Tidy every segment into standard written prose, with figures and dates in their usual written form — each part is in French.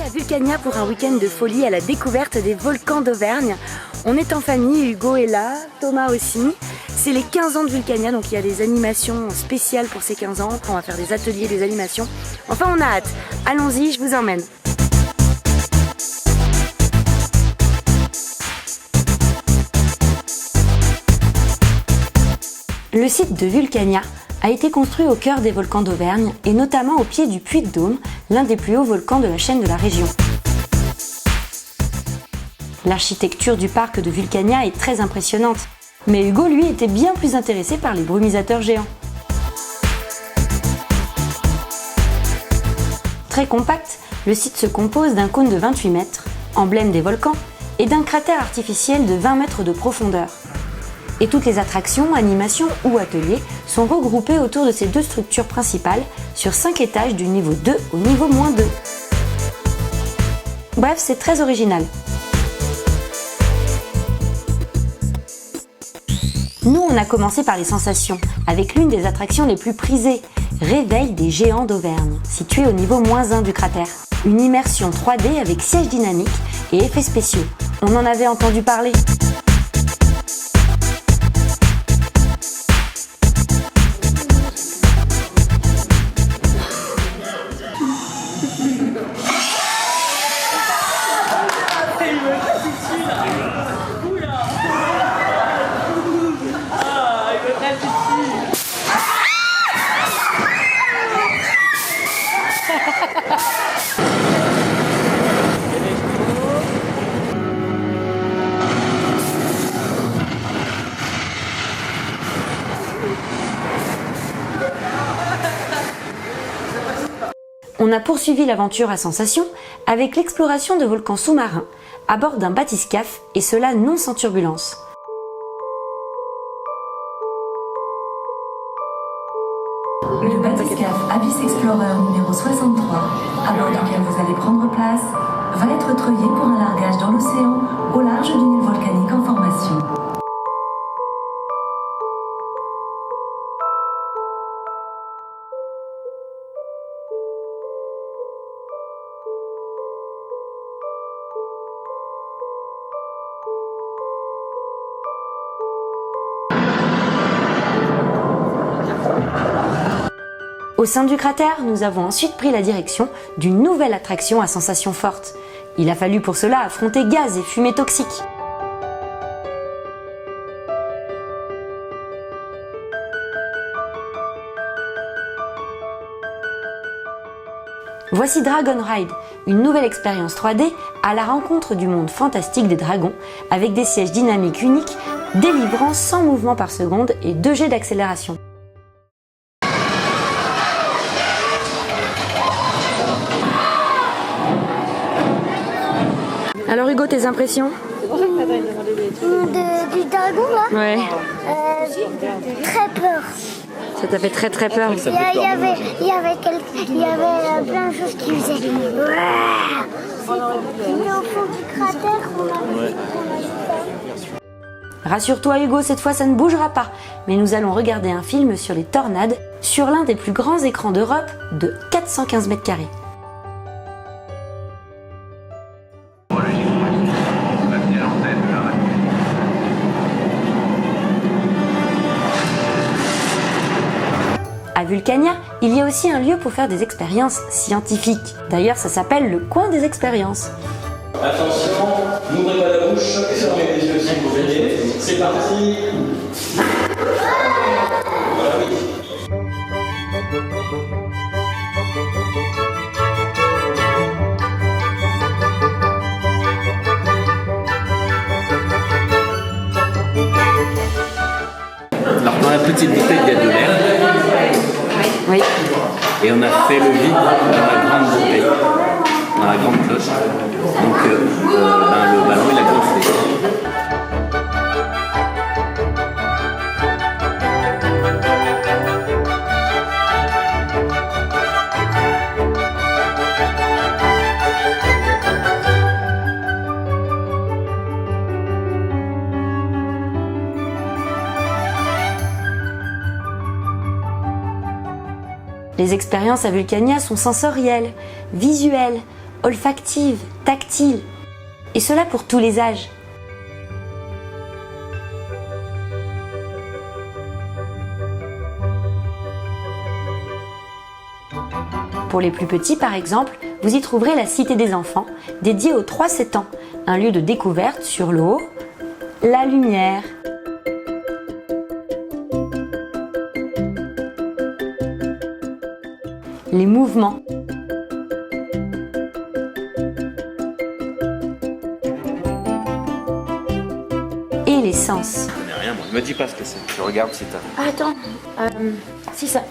à Vulcania pour un week-end de folie à la découverte des volcans d'Auvergne. On est en famille, Hugo est là, Thomas aussi. C'est les 15 ans de Vulcania, donc il y a des animations spéciales pour ces 15 ans. On va faire des ateliers, des animations. Enfin, on a hâte. Allons-y, je vous emmène. Le site de Vulcania a été construit au cœur des volcans d'Auvergne et notamment au pied du Puy de Dôme, l'un des plus hauts volcans de la chaîne de la région. L'architecture du parc de Vulcania est très impressionnante, mais Hugo, lui, était bien plus intéressé par les brumisateurs géants. Très compact, le site se compose d'un cône de 28 mètres, emblème des volcans, et d'un cratère artificiel de 20 mètres de profondeur. Et toutes les attractions, animations ou ateliers sont regroupés autour de ces deux structures principales sur 5 étages du niveau 2 au niveau -2. Bref, c'est très original. Nous, on a commencé par les sensations, avec l'une des attractions les plus prisées, Réveil des géants d'Auvergne, située au niveau -1 du cratère. Une immersion 3D avec sièges dynamiques et effets spéciaux. On en avait entendu parler. On a poursuivi l'aventure à Sensation avec l'exploration de volcans sous-marins à bord d'un bathyscaphe et cela non sans turbulence. Le bathyscaphe Abyss Explorer numéro 63, à bord duquel vous allez prendre place, va être treuillé pour un largage dans l'océan au large d'une île volcanique en formation. Au sein du cratère, nous avons ensuite pris la direction d'une nouvelle attraction à sensations fortes. Il a fallu pour cela affronter gaz et fumée toxiques. Voici Dragon Ride, une nouvelle expérience 3D à la rencontre du monde fantastique des dragons, avec des sièges dynamiques uniques, délivrant 100 mouvements par seconde et 2 jets d'accélération. Alors Hugo, tes impressions? Du dragon là? Ouais. Très peur. Ça t'a fait très peur. Il y avait plein de choses qui faisaient. Mais au fond du cratère, on a Rassure-toi Hugo, cette fois ça ne bougera pas. Mais nous allons regarder un film sur les tornades sur l'un des plus grands écrans d'Europe de 415 mètres carrés. À Vulcania, il y a aussi un lieu pour faire des expériences scientifiques. D'ailleurs, ça s'appelle le coin des expériences. Attention, n'ouvrez pas la bouche, fermez les yeux si vous voulez. C'est parti. Voilà, oui. Alors dans la petite bouteille il y a de l'air. Oui. Et on a fait le vide dans la grande bouteille, dans la grande cloche. Donc le ballon il a gonflé. Les expériences à Vulcania sont sensorielles, visuelles. olfactive, tactile, et cela pour tous les âges. Pour les plus petits, par exemple, vous y trouverez la Cité des enfants, dédiée aux 3-7 ans, un lieu de découverte sur l'eau, la lumière, les mouvements, et les sens. Je connais rien, moi. Me dis pas ce que c'est. Je regarde si t'as. Ah, attends, si ça.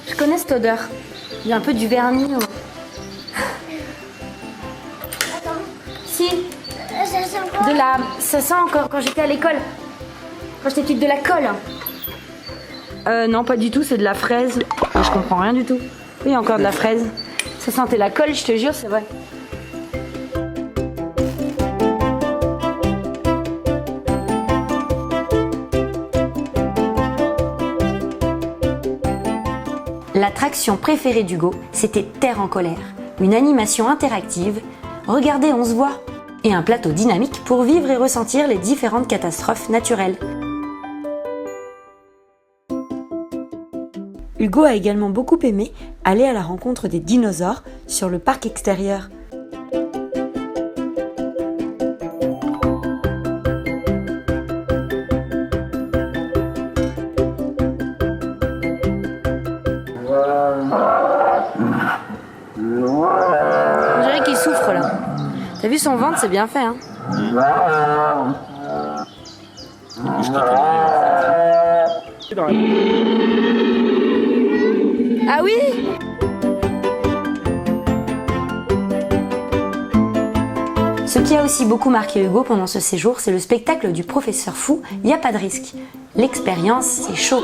Je connais cette odeur. Il y a un peu du vernis. Si, Ça sent quoi? ça sent encore quand j'étais à l'école. Quand j'étais petite, de la colle. Non, pas du tout, c'est de la fraise. Je comprends rien du tout. Oui, encore de la fraise. Ça sentait la colle, je te jure, c'est vrai. L'attraction préférée d'Hugo, c'était Terre en colère, une animation interactive, regardez on se voit, et un plateau dynamique pour vivre et ressentir les différentes catastrophes naturelles. Hugo a également beaucoup aimé aller à la rencontre des dinosaures sur le parc extérieur. On dirait qu'il souffre là. T'as vu son ventre, c'est bien fait, hein? Ah oui? Ce qui a aussi beaucoup marqué Hugo pendant ce séjour, c'est le spectacle du professeur fou, y a pas de risque. L'expérience, c'est chaud.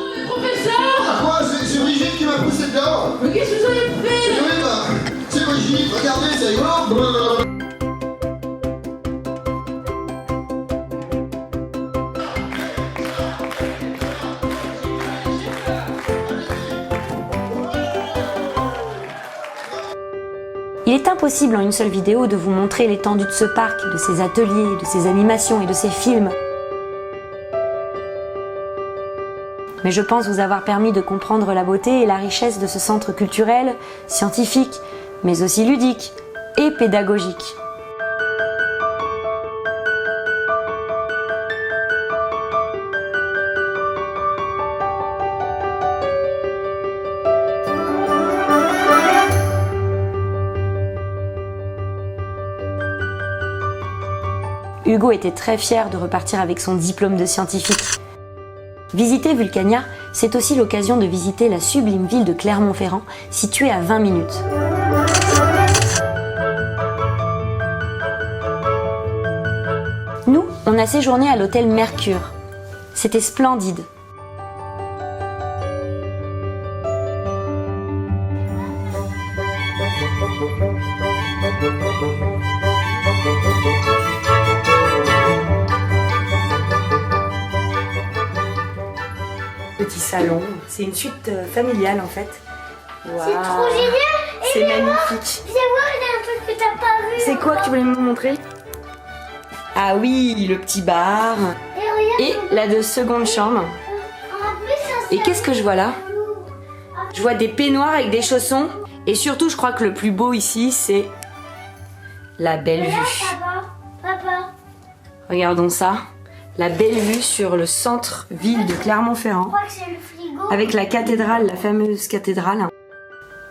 Quoi? C'est Brigitte qui m'a poussé dedans. Mais qu'est-ce que vous avez fait? Oui, bah, c'est Brigitte, regardez, c'est rigolo. Il est impossible en une seule vidéo de vous montrer l'étendue de ce parc, de ses ateliers, de ses animations et de ses films. Mais je pense vous avoir permis de comprendre la beauté et la richesse de ce centre culturel, scientifique, mais aussi ludique et pédagogique. Hugo était très fier de repartir avec son diplôme de scientifique. Visiter Vulcania, c'est aussi l'occasion de visiter la sublime ville de Clermont-Ferrand, située à 20 minutes. Nous, on a séjourné à l'hôtel Mercure. C'était splendide. Petit salon, c'est une suite familiale en fait. Wow. C'est trop génial. C'est Et viens voir, magnifique. viens voir, il y a un truc que t'as pas vu. C'est quoi que tu voulais me montrer? Ah oui, le petit bar. Et regarde. Et la seconde chambre. En plus, ça Et qu'est-ce que je vois là? Je vois des peignoirs avec des chaussons. Et surtout, je crois que le plus beau ici, c'est la belle Regarde, vue. papa. Regardons ça. La belle vue sur le centre-ville de Je Clermont-Ferrand. crois que c'est le frigo. Avec la cathédrale, la fameuse cathédrale.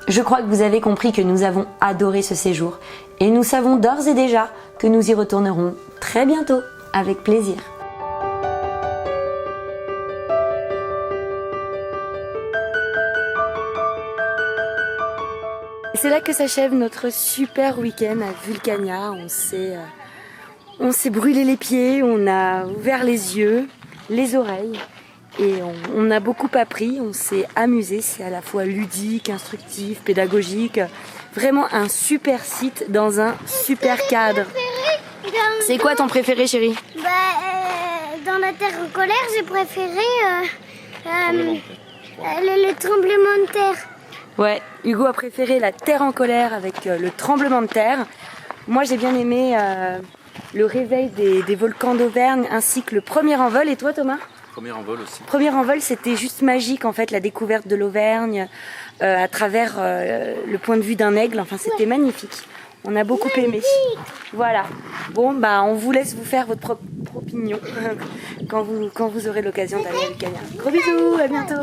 Je crois que vous avez compris que nous avons adoré ce séjour. Et nous savons d'ores et déjà que nous y retournerons très bientôt, avec plaisir. C'est là que s'achève notre super week-end à Vulcania. On s'est brûlé les pieds, on a ouvert les yeux, les oreilles et on a beaucoup appris, on s'est amusé. C'est à la fois ludique, instructif, pédagogique. Vraiment un super site dans un super cadre. C'est quoi ton préféré, chérie? Dans la terre en colère, j'ai préféré le tremblement de terre. Ouais, Hugo a préféré la Terre en colère avec le tremblement de terre. Moi j'ai bien aimé le réveil des volcans d'Auvergne ainsi que le premier envol. Et toi Thomas? Premier envol aussi. Premier envol, c'était juste magique en fait, la découverte de l'Auvergne à travers le point de vue d'un aigle. Enfin, c'était magnifique. On a beaucoup aimé. Voilà. Bon, bah, on vous laisse vous faire votre propre opinion quand vous aurez l'occasion d'aller à Vulcania. Gros bisous, à bientôt.